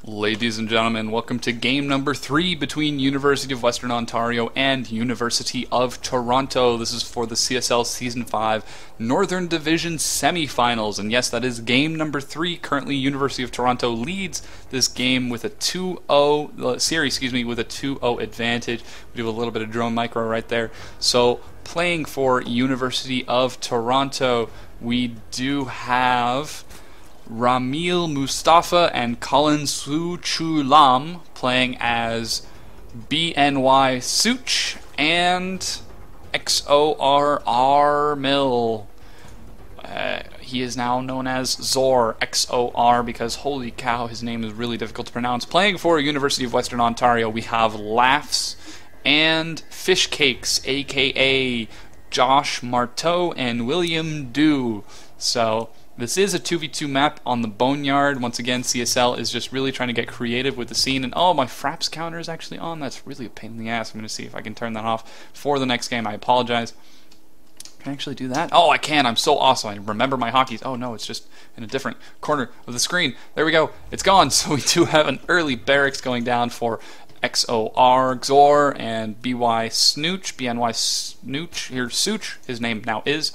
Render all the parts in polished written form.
Ladies and gentlemen, welcome to game number 3 between University of Western Ontario and University of Toronto. This is for the CSL Season 5 Northern Division semifinals. And yes, that is game number 3. Currently, University of Toronto leads this game with a 2-0 series, with a 2-0 advantage. We do a little bit of drone micro right there. So, playing for University of Toronto, we do have Ramil Mustafa and Colin Lam playing as bnYSooch and xORawwwrmill. He is now known as xOR because holy cow, his name is really difficult to pronounce. Playing for University of Western Ontario, we have Laffs and Fishcakes, aka Josh Marteau and William Dew. So this is a 2v2 map on the Boneyard. Once again, CSL is just really trying to get creative with the scene. And oh, my fraps counter is actually on. That's really a pain in the ass. I'm going to see if I can turn that off for the next game. I apologize. Can I actually do that? Oh, I can. I'm so awesome. I remember my hotkeys. Oh no, it's just in a different corner of the screen. There we go. It's gone. So we do have an early barracks going down for xOR and bnYSooch. Here's Sooch. His name now is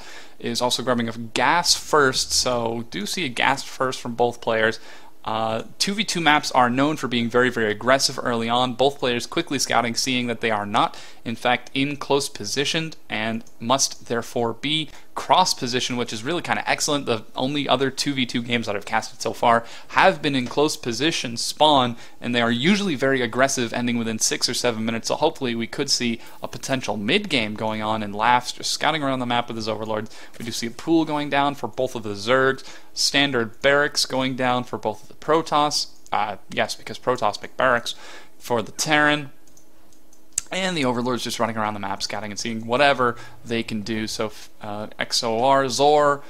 also grabbing a gas first, so do see a gas first from both players. 2v2 maps are known for being very, very aggressive early on. Both players quickly scouting, seeing that they are not, in fact, in close positioned and must therefore be cross position, which is really kind of excellent. The only other 2v2 games that I've casted so far have been in close position spawn, and they are usually very aggressive, ending within 6 or 7 minutes. So hopefully we could see a potential mid game going on, and Laffs just scouting around the map with his overlords. We do see a pool going down for both of the Zergs, standard barracks going down for both of the Protoss. Yes, because Protoss pick barracks for the Terran. And the Overlord's just running around the map, scouting and seeing whatever they can do. So, xORawwwrmill,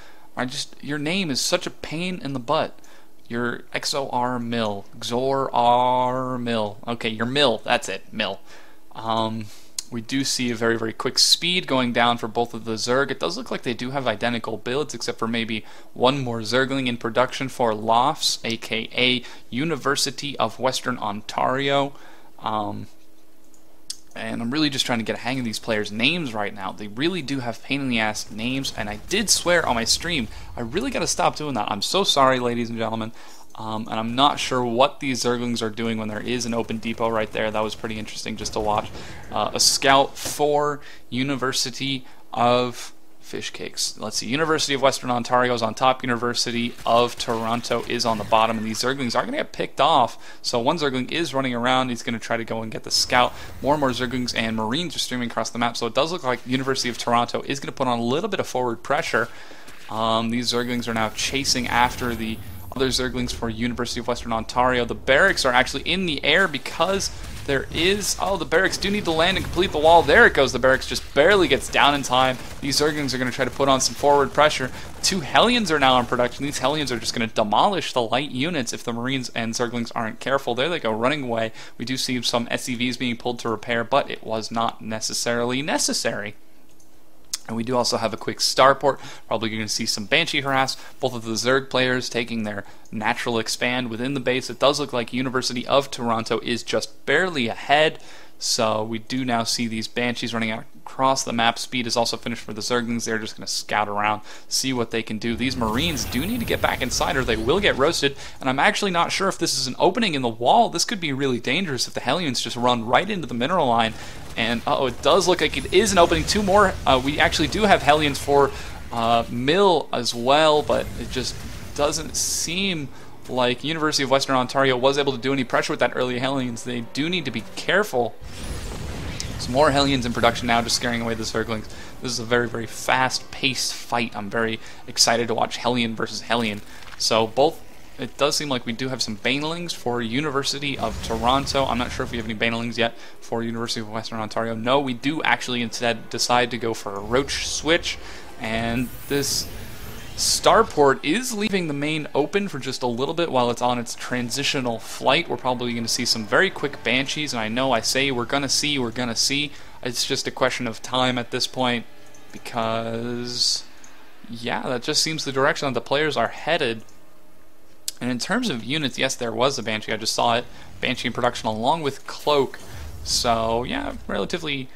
your name is such a pain in the butt. Your xORawwwrmill, xORawwwrmill. Okay, your mill, that's it, mill. We do see a very, very quick speed going down for both of the Zerg. It does look like they do have identical builds, except for maybe one more Zergling in production for Laffs, aka University of Western Ontario. And I'm really just trying to get a hang of these players' names right now. They really do have pain-in-the-ass names, and I did swear on my stream. I really got to stop doing that. I'm so sorry, ladies and gentlemen. And I'm not sure what these Zerglings are doing when there is an open depot right there. That was pretty interesting just to watch. A scout for University of Fishcakes. Let's see. University of Western Ontario is on top. University of Toronto is on the bottom. And these Zerglings are going to get picked off. So one Zergling is running around. He's going to try to go and get the scout. More and more Zerglings and Marines are streaming across the map. So it does look like University of Toronto is going to put on a little bit of forward pressure. These Zerglings are now chasing after the other Zerglings for University of Western Ontario. The barracks are actually in the air because there is... Oh, the barracks do need to land and complete the wall. There it goes. The barracks just barely gets down in time. These Zerglings are going to try to put on some forward pressure. 2 Hellions are now in production. These Hellions are just going to demolish the light units if the Marines and Zerglings aren't careful. There they go, running away. We do see some SCVs being pulled to repair, but it was not necessarily necessary. And we do also have a quick starport. Probably going to see some Banshee harass. Both of the Zerg players taking their natural expand within the base. It does look like University of Toronto is just barely ahead. So we do now see these Banshees running out across the map. Speed is also finished for the Zerglings. They're just going to scout around, see what they can do. These Marines do need to get back inside or they will get roasted. And I'm actually not sure if this is an opening in the wall. This could be really dangerous if the Hellions just run right into the mineral line. And uh-oh, it does look like it is an opening. 2 more. We actually do have Hellions for mill as well, but it just doesn't seem like University of Western Ontario was able to do any pressure with that early Hellions. They do need to be careful. Some more Hellions in production now, just scaring away the Zerglings. This is a very, very fast-paced fight. I'm very excited to watch Hellion versus Hellion. So both... It does seem like we do have some Banelings for University of Toronto. I'm not sure if we have any Banelings yet for University of Western Ontario. No, we do actually instead decide to go for a Roach switch. And this starport is leaving the main open for just a little bit while it's on its transitional flight. We're probably going to see some very quick Banshees. And I know I say we're going to see. It's just a question of time at this point because, yeah, that just seems the direction that the players are headed. And in terms of units, yes, there was a Banshee. I just saw it. Banshee in production along with Cloak. So, yeah, relatively...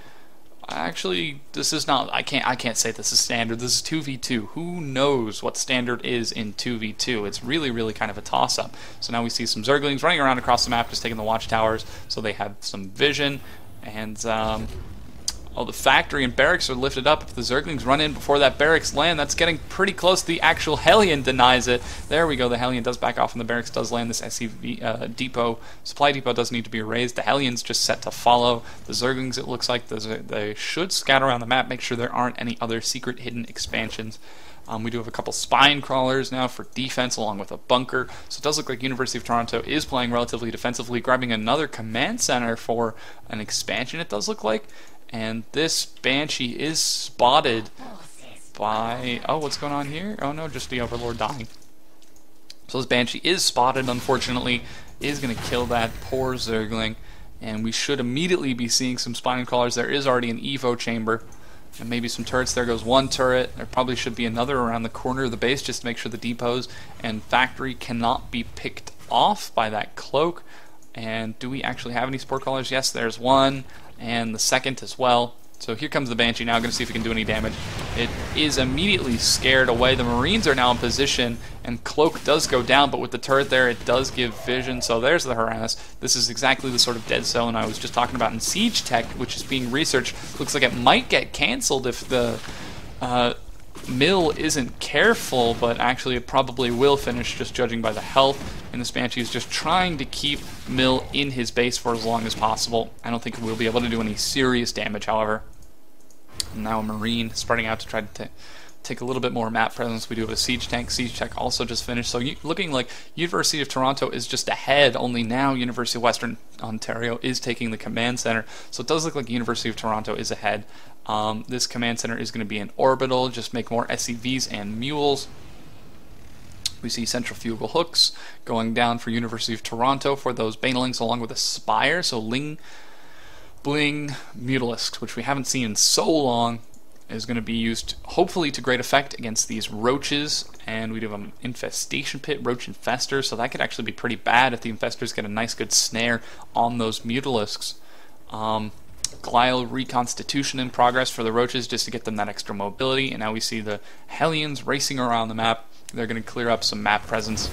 Actually, this is not... I can't say this is standard. This is 2v2. Who knows what standard is in 2v2? It's really, really kind of a toss-up. So now we see some Zerglings running around across the map, just taking the watchtowers. So they have some vision. And, oh, the factory and barracks are lifted up. If the Zerglings run in before that barracks land, that's getting pretty close. The actual Hellion denies it. There we go. The Hellion does back off and the barracks does land. This SCV depot, supply depot does need to be erased. The Hellion's just set to follow. The Zerglings, it looks like they should scatter around the map, make sure there aren't any other secret hidden expansions. We do have a couple spine crawlers now for defense along with a bunker. So it does look like University of Toronto is playing relatively defensively, grabbing another command center for an expansion, it does look like. And this Banshee is spotted by... Oh, what's going on here? Oh no, just the Overlord dying. So this Banshee is spotted, unfortunately. Is going to kill that poor Zergling. And we should immediately be seeing some spine crawlers. There is already an Evo chamber. And maybe some turrets. There goes one turret. There probably should be another around the corner of the base just to make sure the depots and factory cannot be picked off by that Cloak. And do we actually have any sport crawlers? Yes, there's one. And the second as well. So here comes the Banshee now, going to see if it can do any damage. It is immediately scared away. The Marines are now in position, and Cloak does go down, but with the turret there, it does give vision. So there's the harass. This is exactly the sort of dead zone I was just talking about in Siege Tech, which is being researched. Looks like it might get cancelled if the mill isn't careful, but actually it probably will finish, just judging by the health. And this Banshee is just trying to keep Mill in his base for as long as possible. I don't think we'll be able to do any serious damage, however. And now a Marine spreading out to try to take a little bit more map presence. We do have a Siege Tank. Siege Tank also just finished. So looking like University of Toronto is just ahead, only now University of Western Ontario is taking the command center. So it does look like University of Toronto is ahead. This command center is going to be an orbital, just make more SCVs and mules. We see centrifugal hooks going down for University of Toronto for those banelings along with a spire. So Bling Mutalisks, which we haven't seen in so long, is going to be used hopefully to great effect against these roaches. And we do have an infestation pit, roach infester, so that could actually be pretty bad if the infestors get a nice good snare on those Mutalisks. Glial reconstitution in progress for the roaches just to get them that extra mobility. And now we see the Hellions racing around the map. They're going to clear up some map presence.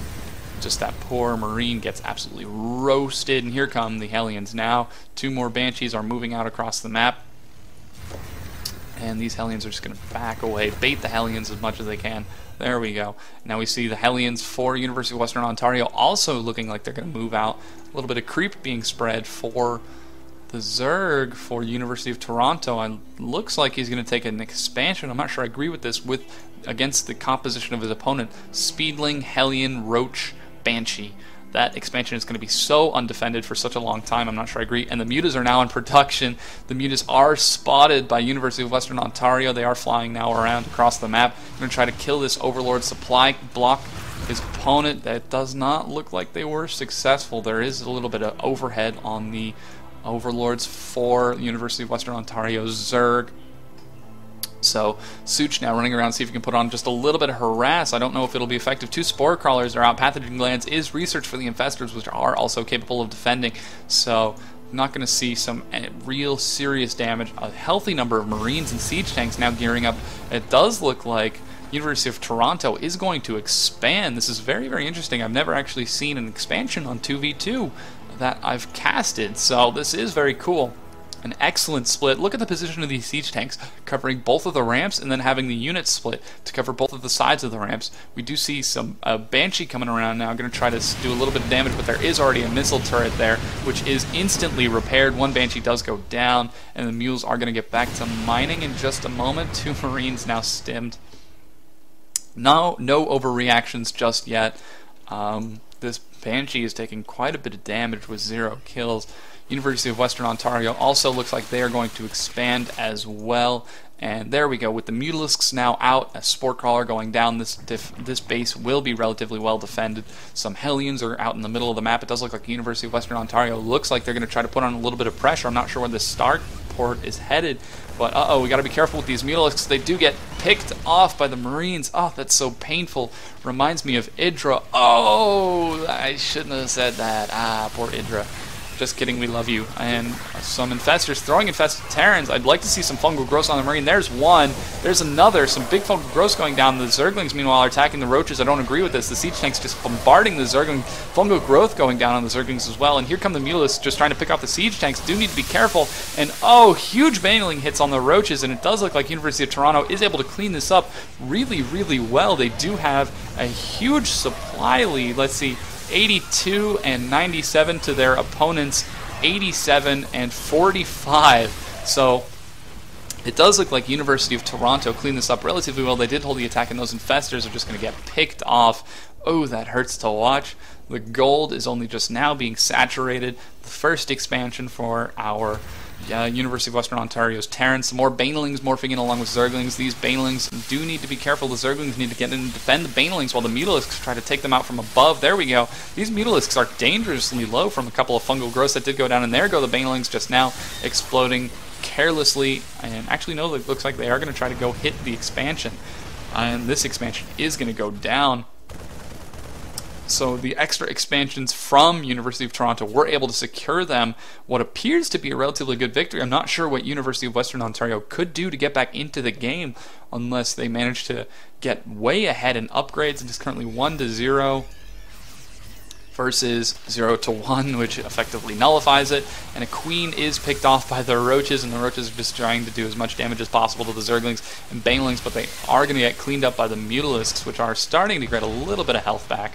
Just that poor Marine gets absolutely roasted. And here come the Hellions now. Two more Banshees are moving out across the map. And these Hellions are just going to back away, bait the Hellions as much as they can. There we go. Now we see the Hellions for University of Western Ontario also looking like they're going to move out. A little bit of creep being spread for the Zerg for University of Toronto. And looks like he's going to take an expansion. I'm not sure I agree with this against the composition of his opponent. Speedling, Hellion, Roach, Banshee. That expansion is going to be so undefended for such a long time. I'm not sure I agree. And the Mutas are now in production. The Mutas are spotted by University of Western Ontario. They are flying now around across the map. They're going to try to kill this Overlord supply block. His opponent, that does not look like they were successful. There is a little bit of overhead on the Overlords for the University of Western Ontario's Zerg. So Sooch now running around, see if he can put on just a little bit of harass. I don't know if it'll be effective. Two spore crawlers are out. Pathogen glands is research for the infestors, which are also capable of defending. So not going to see some real serious damage. A healthy number of Marines and siege tanks now gearing up. It does look like University of Toronto is going to expand. This is very, very interesting. I've never actually seen an expansion on 2v2 that I've casted, so this is very cool. An excellent split. Look at the position of these siege tanks, covering both of the ramps and then having the units split to cover both of the sides of the ramps. We do see some Banshee coming around now, going to try to do a little bit of damage, but there is already a missile turret there, which is instantly repaired. One Banshee does go down, and the mules are going to get back to mining in just a moment. Two Marines now stimmed. No overreactions just yet. This Banshee is taking quite a bit of damage with 0 kills. University of Western Ontario also looks like they are going to expand as well. And there we go, with the Mutalisks now out, a Spore Crawler going down, this base will be relatively well defended. Some Hellions are out in the middle of the map. It does look like University of Western Ontario looks like they're going to try to put on a little bit of pressure. I'm not sure where the start port is headed. But uh-oh, we got to be careful with these Mutalisks. They do get picked off by the Marines. Oh, that's so painful. Reminds me of Idra. Oh, I shouldn't have said that. Ah, poor Idra. Just kidding, we love you. And some infestors throwing infested Terrans. I'd like to see some fungal growths on the Marine. There's one. There's another. Some big fungal growths going down. The Zerglings, meanwhile, are attacking the Roaches. I don't agree with this. The Siege Tanks just bombarding the Zergling. Fungal growth going down on the Zerglings as well. And here come the Mutalisks just trying to pick off the Siege Tanks. Do need to be careful. And oh, huge baneling hits on the Roaches. And it does look like University of Toronto is able to clean this up really, really well. They do have a huge supply lead. Let's see. 82 and 97 to their opponents 87 and 45. So it does look like University of Toronto cleaned this up relatively well. They did hold the attack, and those infestors are just going to get picked off. Oh, that hurts to watch. The gold is only just now being saturated. The first expansion for our University of Western Ontario's Terrans. Some more Banelings morphing in along with Zerglings. These Banelings do need to be careful. The Zerglings need to get in and defend the Banelings while the Mutalisks try to take them out from above. There we go. These Mutalisks are dangerously low from a couple of fungal growths that did go down, and there go the Banelings just now exploding carelessly. And actually, no, it looks like they are going to try to go hit the expansion. And this expansion is going to go down. So the extra expansions from University of Toronto were able to secure them what appears to be a relatively good victory. I'm not sure what University of Western Ontario could do to get back into the game unless they manage to get way ahead in upgrades. It is currently 1-0 versus 0-1, which effectively nullifies it. And a Queen is picked off by the Roaches, and the Roaches are just trying to do as much damage as possible to the Zerglings and Banelings, but they are going to get cleaned up by the Mutalisks, which are starting to get a little bit of health back.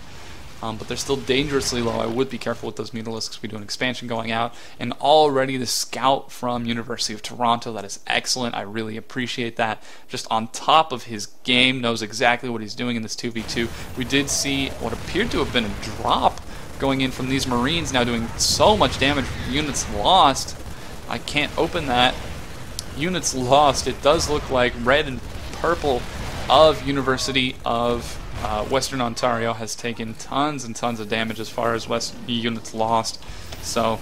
But they're still dangerously low. I would be careful with those Mutalisks. We do an expansion going out. And already the scout from University of Toronto, that is excellent. I really appreciate that. Just on top of his game, knows exactly what he's doing in this 2v2. We did see what appeared to have been a drop going in from these Marines, now doing so much damage. Units lost. I can't open that. Units lost. It does look like red and purple of University of Western Ontario has taken tons and tons of damage as far as units lost. So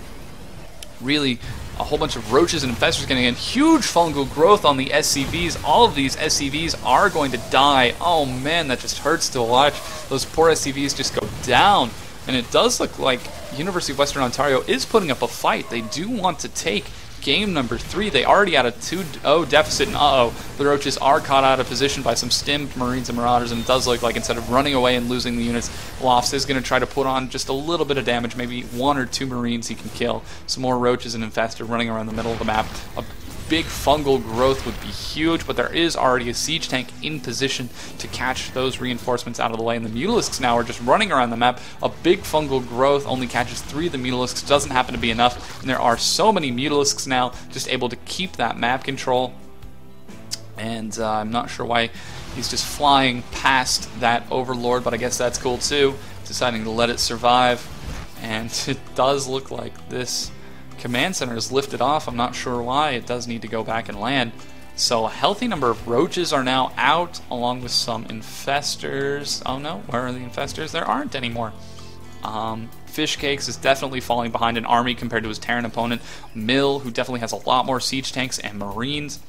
really a whole bunch of Roaches and infestors getting in. Huge fungal growth on the SCVs. All of these SCVs are going to die. Oh man, that just hurts to watch. Those poor SCVs just go down. And it does look like University of Western Ontario is putting up a fight. They do want to take game number 3. They already had a 2-0 deficit, and the Roaches are caught out of position by some stimmed Marines and Marauders, and it does look like instead of running away and losing the units, Laffs is going to try to put on just a little bit of damage, maybe 1 or 2 Marines he can kill. Some more Roaches and Infestor running around the middle of the map. A big fungal growth would be huge, but there is already a siege tank in position to catch those reinforcements out of the way, and the Mutalisks now are just running around the map. A big fungal growth only catches 3 of the Mutalisks, doesn't happen to be enough, and there are so many Mutalisks now just able to keep that map control. And I'm not sure why he's just flying past that Overlord, but I guess that's cool too, deciding to let it survive. And it does look like this command center is lifted off. I'm not sure why. It does need to go back and land. So a healthy number of Roaches are now out, along with some infestors. Oh no, where are the infestors? There aren't anymore. Fishcakes is definitely falling behind an army compared to his Terran opponent. Mill, who definitely has a lot more siege tanks and Marines.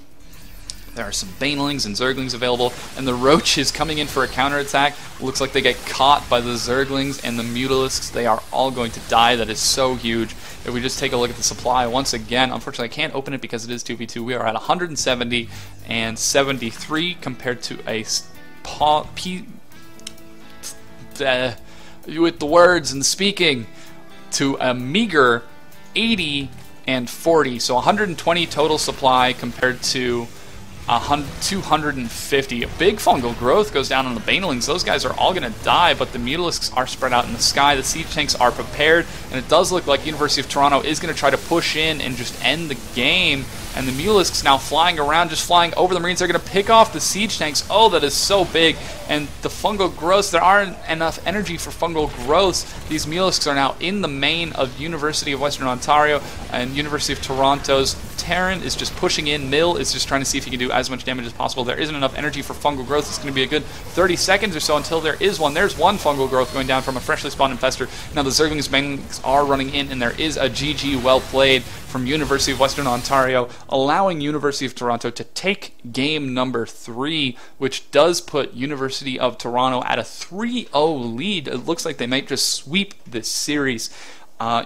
There are some Banelings and Zerglings available, and the Roaches coming in for a counterattack. Looks like they get caught by the Zerglings and the Mutalisks. They are all going to die. That is so huge. If we just take a look at the supply once again, unfortunately I can't open it because it is 2v2. We are at 170 and 73 compared to a with the words and speaking, to a meager 80 and 40. So 120 total supply compared to 250. A big fungal growth goes down on the Banelings. Those guys are all going to die, but the Mutalisks are spread out in the sky. The siege tanks are prepared, and it does look like University of Toronto is going to try to push in and just end the game. And the Mutalisks now flying around, just flying over the Marines. They're going to pick off the siege tanks. Oh, that is so big. And the fungal growths, there aren't enough energy for fungal growths. These Mutalisks are now in the main of University of Western Ontario and University of Toronto's Terran is just pushing in. Mill is just trying to see if he can do as much damage as possible. There isn't enough energy for fungal growth. It's going to be a good 30 seconds or so until there is one. There's one fungal growth going down from a freshly spawned infestor. Now the Zerglings bangs are running in, and there is a GG well played from University of Western Ontario, allowing University of Toronto to take game number 3, which does put University of Toronto at a 3-0 lead. It looks like they might just sweep this series.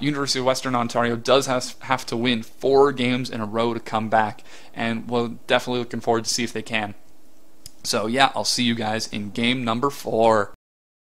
University of Western Ontario does have to win 4 games in a row to come back, and we're definitely looking forward to see if they can. So yeah, I'll see you guys in game number 4.